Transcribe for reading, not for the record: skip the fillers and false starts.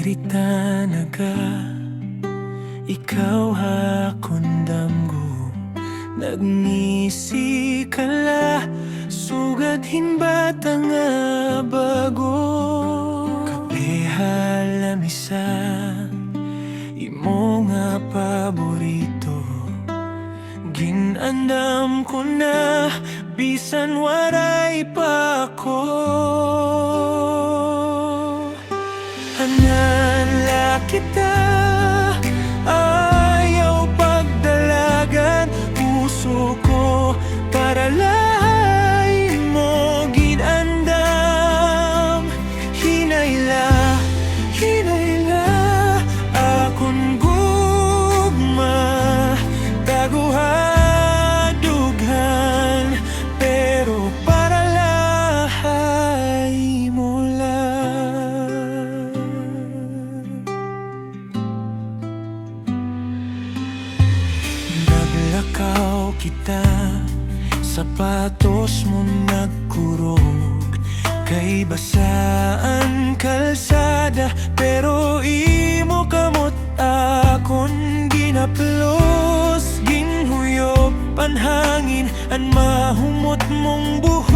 Nirita naga ikaw hakon damgo, nagngisi kala sugad hinbata nga bago. Kapehala misa imo nga paborito, ginandam ko na bisan waray pa ko. Hanala kita, ayaw pagdalagan puso ko para lahain mo ginandam. Hinayla, hinayla akon gugma, taguhadughan pero para lahay mo lang. Naglakaw kita, sapatos mo nagkurog, kay basaan kalsada pero imo kamot akon ginaplos. Ginhuyop ang hangin, ang mahumot mong buhok